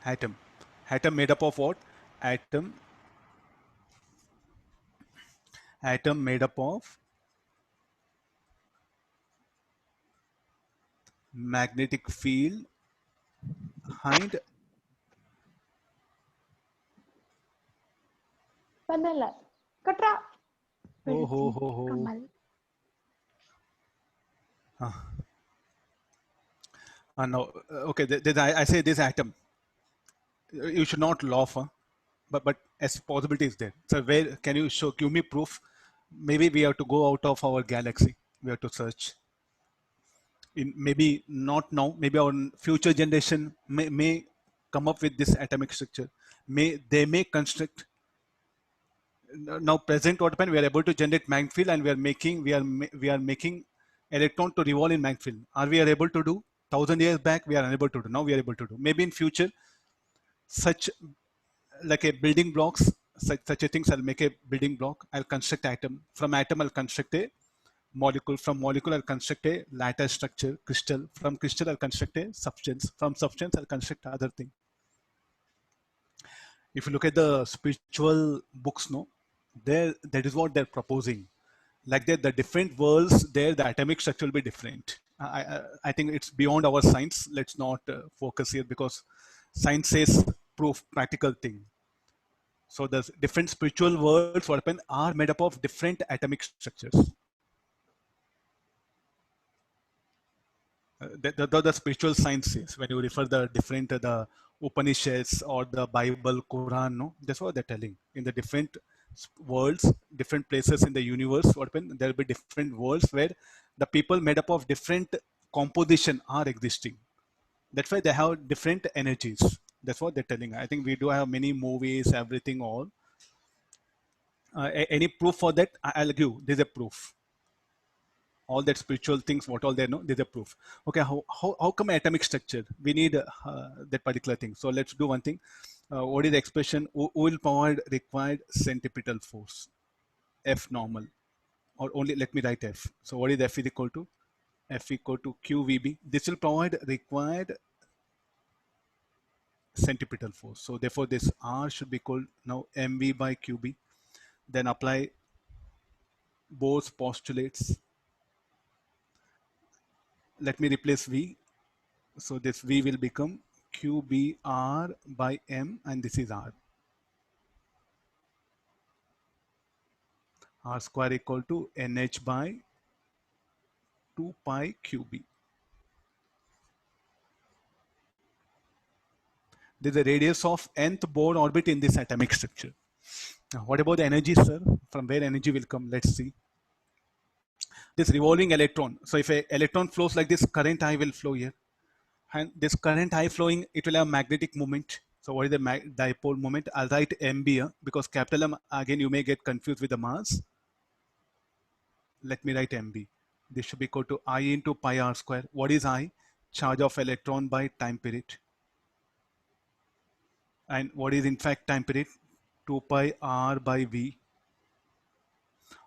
Atom. Atom made up of what? Atom made up of magnetic field behind. Vanilla. Katra. Oh ho ho ho. Kamal. No. Okay. I say this atom. You should not laugh, huh? But as possibility is there. So where can you show? Give me proof. Maybe we have to go out of our galaxy. We have to search. In maybe not now. Maybe our future generation may come up with this atomic structure. They may construct. Now present what happened? We are able to generate magnetic field, and we are making electron to revolve in magnetic field. Are we able to do? 1,000 years back, we are unable to do. Now we are able to do. Maybe in future, such like a building blocks, such a things. I'll make a building block. I'll construct atom. From atom, I'll construct a molecule. From molecule, I'll construct a lattice structure, crystal. From crystal, I'll construct a substance. From substance, I'll construct other thing. If you look at the spiritual books, no, that is what they're proposing. Like that, the different worlds there, the atomic structure will be different. I think it's beyond our science. Let's not focus here because science says proof, practical thing. So the different spiritual worlds, what happen, are made up of different atomic structures. The spiritual sciences, when you refer the different the Upanishads or the Bible, Quran, no, that's what they're telling. In the different worlds, different places in the universe, what happen, there will be different worlds where the people made up of different composition are existing. That's why they have different energies. That's what they're telling. I think we do have many movies, everything, all. Any proof for that? I'll give. There's a proof. All that spiritual things, what all they know, there's a proof. Okay, how come atomic structure? We need that particular thing. So let's do one thing. What is the expression? O will provide required centripetal force, F normal, or only let me write F. So what is F is equal to? F equal to QVB. This will provide required centripetal force. So therefore this R should be called now mv by qb. Then apply Bohr's postulates. Let me replace V. So this V will become QBR by M, and this is R. R square equal to NH by 2 pi QB. This is the radius of nth Bohr orbit in this atomic structure. Now, what about the energy, sir? From where energy will come? Let's see. This revolving electron. So if an electron flows like this, current I will flow here. And this current I flowing, it will have magnetic moment. So what is the dipole moment? I'll write MB here because capital M, again, you may get confused with the mass. Let me write MB. This should be equal to I into pi r square. What is I? Charge of electron by time period. And what is in fact time period? 2 pi r by V.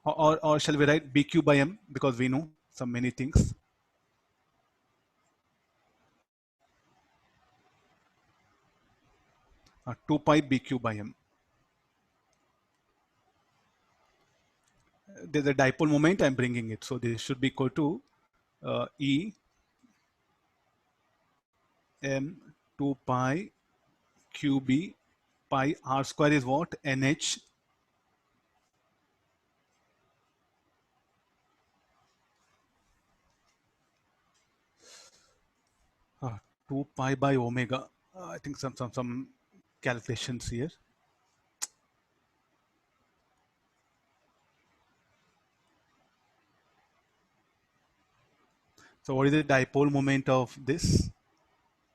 Or shall we write BQ by M, because we know some many things. Uh, 2 pi BQ by M. There's a dipole moment, I'm bringing it. So this should be equal to E M 2 pi QB pi r square is what? NH 2 pi by omega. I think some calculations here. So what is the dipole moment of this?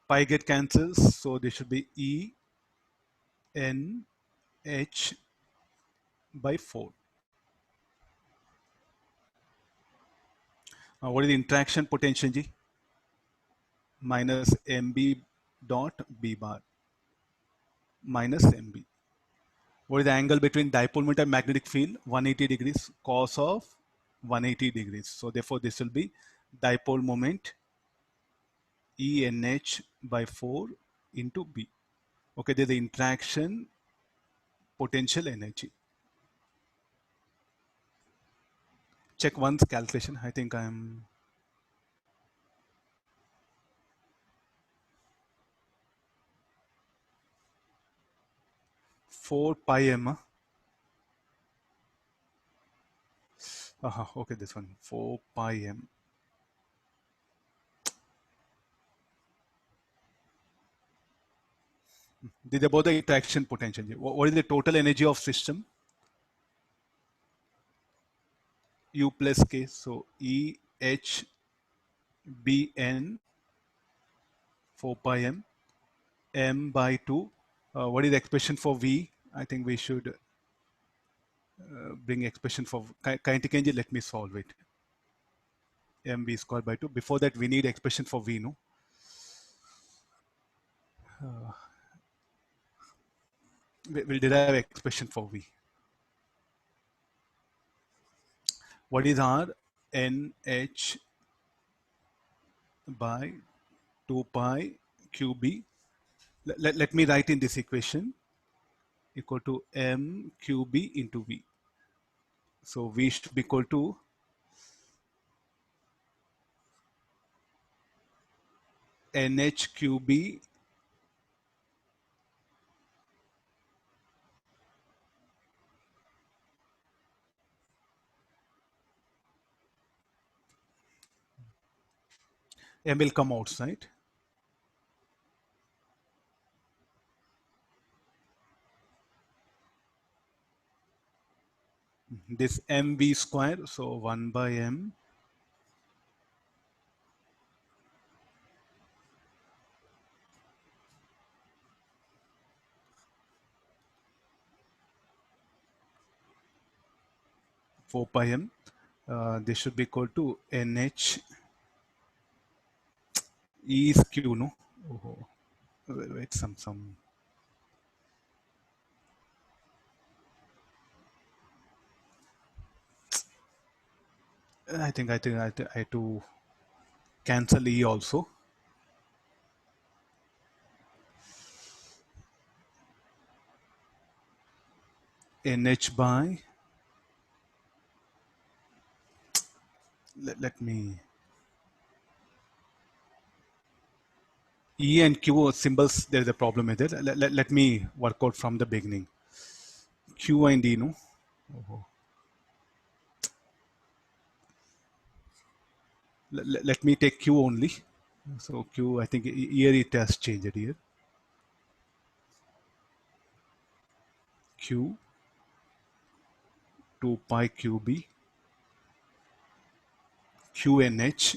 Pi get cancels, so this should be E N H by 4. What is the interaction potential G? Minus MB dot B bar minus MB. What is the angle between dipole moment and magnetic field? 180 degrees, cos of 180 degrees. So therefore this will be dipole moment ENH by 4 into B. Okay, there's the interaction potential energy. Check once calculation. I think I'm 4 pi m. Okay, this one 4 pi m. This is about the interaction potential. What is the total energy of system? U plus K. So E H B N 4 pi m m by 2. What is the expression for V? I think we should bring expression for kinetic energy. Let me solve it. mv squared by 2. Before that, we need expression for V, no? We'll derive expression for V. What is our NH by 2 pi QB? Let me write in this equation equal to m QB into V. So V should be equal to NH QB m will come outside. This mv square, so 1 by m 4 pi m. This should be equal to NH E is Q, no? Oh, wait, some. I have to cancel E also. NH by, let me, E and Q symbols, there is a problem with it. Let me work out from the beginning. Q and E, no? Let me take Q only. So Q, I think here it has changed here. Q 2 pi QB QNH.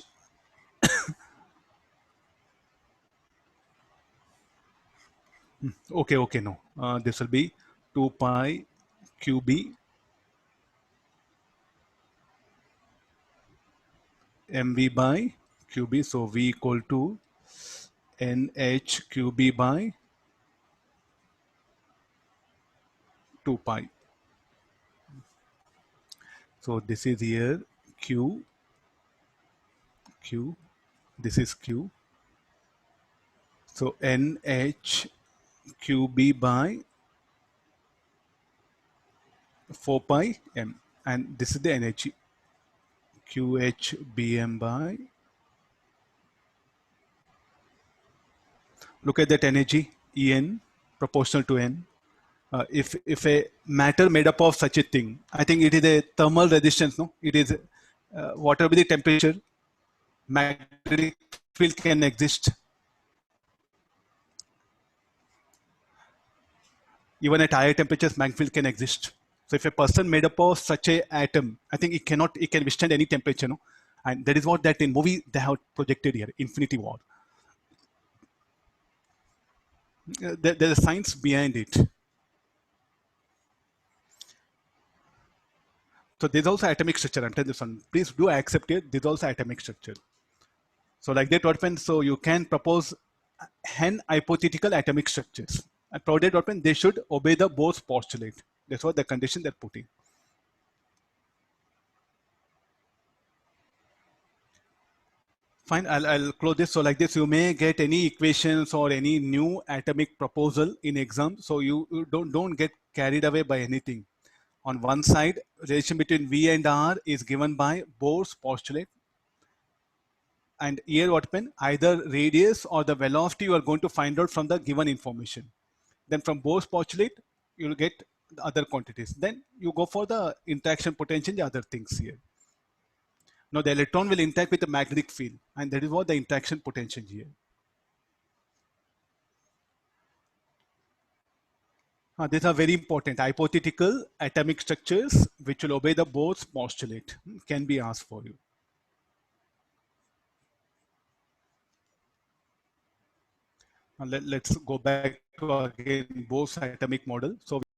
Okay, no. This will be 2 pi QB MV by QB. So V equal to NH QB by 2 pi. So this is here Q, Q, this is Q. So NH QB by 4 pi M. And this is the energy. QHBM by, look at that energy, En proportional to N. If a matter made up of such a thing, I think it is a thermal resistance, no? It is whatever the temperature, magnetic field can exist. Even at higher temperatures, magnetic field can exist. So if a person made up of such a atom, I think it can withstand any temperature, no? And that is what that in movie they have projected here, Infinity War. There's a science behind it. So there's also atomic structure. I'm telling this one. Please do accept it. There's also atomic structure. So like that, what when so you can propose n hypothetical atomic structures. And provided what when they should obey the Bohr's postulate. That's what the condition they're putting. Fine, I'll close this. So like this, you may get any equations or any new atomic proposal in exam. So you don't get carried away by anything. On one side, relation between V and R is given by Bohr's postulate. And here what happens, either radius or the velocity you are going to find out from the given information. Then from Bohr's postulate, you'll get the other quantities. Then you go for the interaction potential, the other things here. Now the electron will interact with the magnetic field, and that is what the interaction potential here. These are very important. Hypothetical atomic structures which will obey the Bohr's postulate can be asked for you. Let's go back to again Bohr's atomic model. So